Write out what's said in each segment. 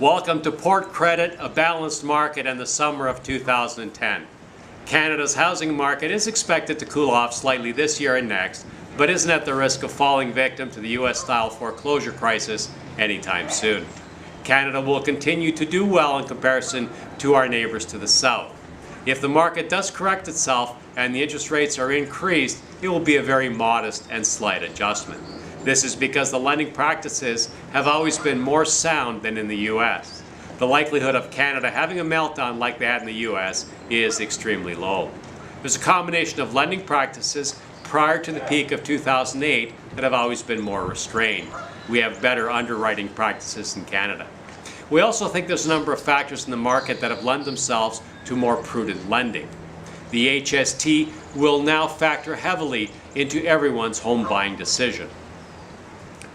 Welcome to Port Credit, a balanced market in the summer of 2010. Canada's housing market is expected to cool off slightly this year and next, but isn't at the risk of falling victim to the U.S.-style foreclosure crisis anytime soon. Canada will continue to do well in comparison to our neighbors to the south. If the market does correct itself and the interest rates are increased, it will be a very modest and slight adjustment. This is because the lending practices have always been more sound than in the U.S. The likelihood of Canada having a meltdown like they had in the U.S. is extremely low. There's a combination of lending practices prior to the peak of 2008 that have always been more restrained. We have better underwriting practices in Canada. We also think there's a number of factors in the market that have lent themselves to more prudent lending. The HST will now factor heavily into everyone's home buying decision.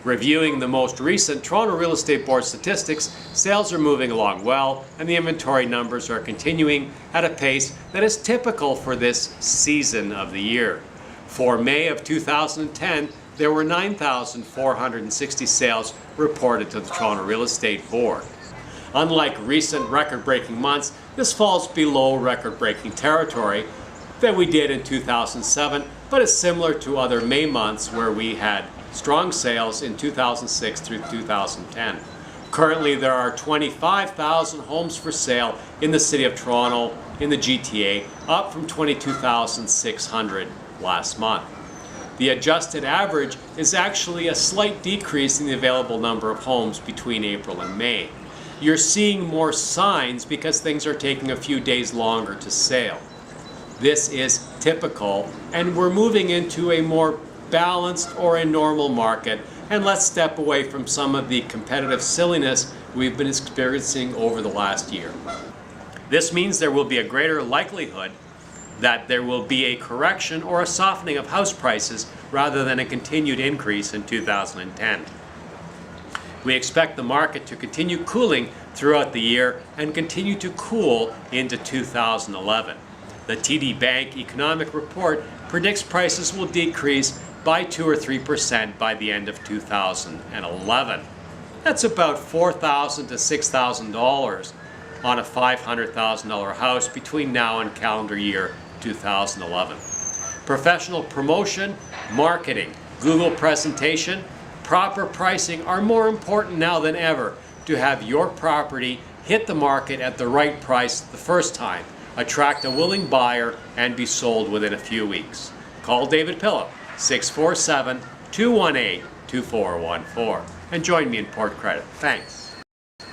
Reviewing the most recent Toronto Real Estate Board statistics, sales are moving along well and the inventory numbers are continuing at a pace that is typical for this season of the year. For May of 2010, there were 9,460 sales reported to the Toronto Real Estate Board. Unlike recent record-breaking months, this falls below record-breaking territory that we did in 2007, but is similar to other May months where we had strong sales in 2006 through 2010. Currently, there are 25,000 homes for sale in the City of Toronto in the GTA, up from 22,600 last month. The adjusted average is actually a slight decrease in the available number of homes between April and May. You're seeing more signs because things are taking a few days longer to sell. This is typical, and we're moving into a more balanced or a normal market, and let's step away from some of the competitive silliness we've been experiencing over the last year. This means there will be a greater likelihood that there will be a correction or a softening of house prices rather than a continued increase in 2010. We expect the market to continue cooling throughout the year and continue to cool into 2011. The TD Bank Economic Report predicts prices will decrease by 2 or 3% by the end of 2011. That's about $4,000 to $6,000 on a $500,000 house between now and calendar year 2011. Professional promotion, marketing, Google presentation, proper pricing are more important now than ever to have your property hit the market at the right price the first time, attract a willing buyer, and be sold within a few weeks. Call David Pylyp, 647-218-2414, and join me in Port Credit. Thanks.